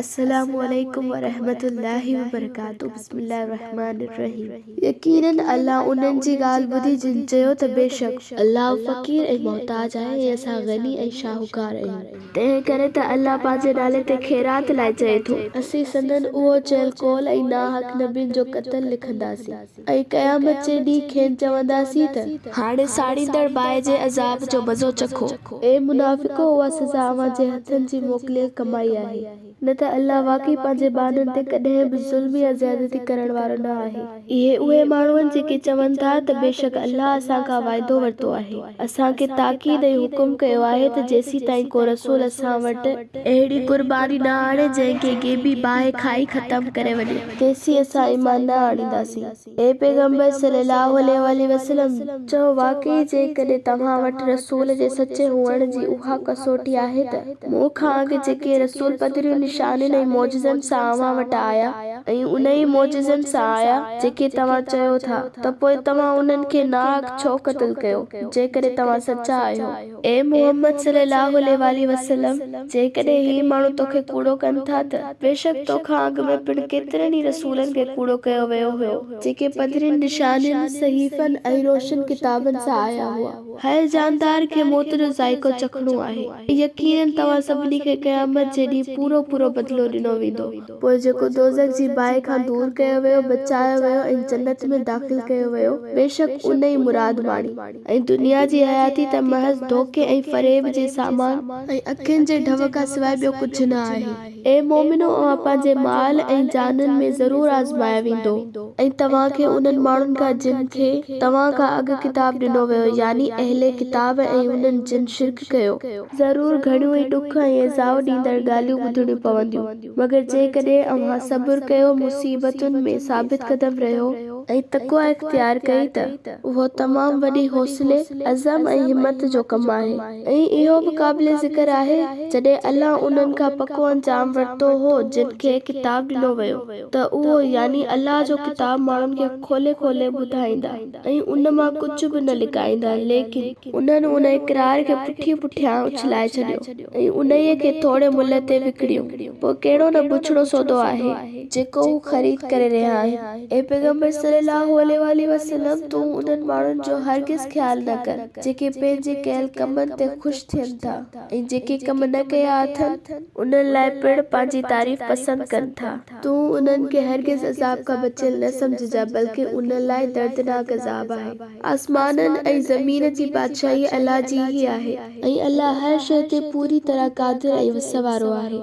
अस्सलामुअलैकुम वरहमतुल्लाहि वबरकातुहू। बिस्मिल्लाहिर्रहमानिर्रहीम। यकीनन अल्लाह उन्हनि जी ॻाल्हि ॿुधी जिन चयो त बेशक अल्लाह फ़क़ीर ऐं मोहताज आहे ऐं असां गनी ऐं शाहूकार आहियूं। तंहिं करे त अल्लाह पंहिंजे नाले ते ख़ैरात लाइ चए थो, असीं संदन उहो चयल कौल ऐं नाहक नबियुनि जो क़त्ल लिखंदासीं ऐं क़यामत जे ॾींहुं खेनि चवंदासीं त हाणे साड़ींदड़ बाहि जे अज़ाब जो मज़ो चखो। ए मुनाफ़िक़ो, उहा सज़ा अव्हां जे हथनि जी मोकिलियल कमाई आहे। न त अल्लाह वाक़ई पंहिंजे बाननि ते कॾहिं बि ज़ुल्म या ज़्यादती करण वारो न आहे। इहे उहे माण्हू आहिनि जेके चवनि था त बेशक अल्लाह असां खां वाइदो वरितो आहे, असांखे ताक़ीद ऐं हुकुम कयो आहे त जेसीं ताईं को रसूल असां वटि अहिड़ी कुर्बानी न आणे जंहिंखे गेबी बाहि खाई ख़तम करे वञे, तेसीं असां ईमान न आणींदासीं। ए पैगंबर सल्लल्लाहु अलैहि वसल्लम, चओ वाक़ई जेकॾहिं तव्हां वटि रसूल जे सचे हुअण जी उहा कसोटी आहे त मूं खां अॻु जेके रसूल पधरियुनि निशानियुनि ऐं मौजिज़नि सां अव्हां वटि आया ऐं उन ई मौजिज़नि सां आया जेके तव्हां चयो था, त पोइ तव्हां उन्हनि खे नाहक छो क़त्ल कयो जेकॾहिं तव्हां सचा आहियो। ए मुहम्मद सल्लल्लाहु अलैहि वसल्लम, जेकॾहिं ही माण्हू तोखे कूड़ो कनि था त बेशक तोखां अॻु में पिण केतिरनि ई रसूलनि खे कूड़ो कयो वियो हुयो जेके पधरियुनि निशानियुनि, सहीफ़नि ऐं रोशन किताबनि सां आया हुआ। हर जानदार खे मौत जो ज़ाइक़ो चखणो आहे। यकीनन तव्हां सभिनी खे क़यामत जे ॾींहुं पूरो बदिलो ॾिनो वेंदो। पोइ जेको दोज़ख जी बाहि खां दूर कयो वियो, बचायो वियो ऐं जन्नत में दाख़िल कयो वियो, बेशक उन ई मुराद माणी। ऐं दुनिया जी हयाती त महज़ धोखे ऐं फ़रेब जे सामान ऐं अखियुनि जे ढव खां सवाइ ॿियो कुझु न आहे। ए मोमिनो, अव्हां पंहिंजे माल ऐं जाननि में ज़रूर आज़माया वेंदो ऐं तव्हांखे उन्हनि माण्हुनि खां जिन खे तव्हां खां अॻु किताब ॾिनो वियो, यानी अहले किताब, ऐं उन्हनि जिन शिरक कयो, ज़रूर घणियूं ई ॾुख ऐं इज़ाउ ॾींदड़ ॻाल्हियूं ॿुधणियूं पवंदियूं। मगर जेकॾहिं अव्हां सब्र कयो, मुसीबतुनि में साबित क़दम रहियो ऐं तक़वा इख्तियार कई त उहो तमामु वॾी हौसले, अज़म ऐं हिम्मत जो कमु आहे। ऐं इहो बि क़ाबिल ज़िक्र आहे जॾहिं अल्लाह उन्हनि खां पको अंजाम वरितो हो जिन खे किताब ॾिनो वियो, त उहो यानी अल्लाह जो किताब माण्हुनि खे खोले खोले ॿुधाईंदा ऐं उन मां कुझु बि न लिकाईंदा, लेकिन उन्हनि उन इक़रार खे पुठियां उछलाए छॾियो ऐं उन्हीअ खे थोरे मुल्ह ते विकिणियो। पोइ कहिड़ो न बुछड़ो सौदो आहे जेको हू ख़रीद करे रहिया आहिनि। ए पैगंबर सल्लल्लाहु अलैहि वसल्लम, तूं उन्हनि माण्हुनि जो हरगिज़ ख़्यालु न कर जेके पंहिंजे कयल कमनि ते ख़ुशि थियनि था ऐं जेके कम न कया अथनि उन्हनि लाइ पिण पंहिंजी तारीफ़ पसंदि कनि था। तूं उन्हनि खे हरगिज़ अज़ाब खां बचियल न सम्झिजा, बल्कि उन लाइ दर्दनाक अज़ाब आहे। आसमाननि ऐं ज़मीन जी बादशाही अल्लाह जी ई आहे ऐं अल्लाह हर शइ ते पूरी तरह क़ादिर ऐं वस वारो आहे।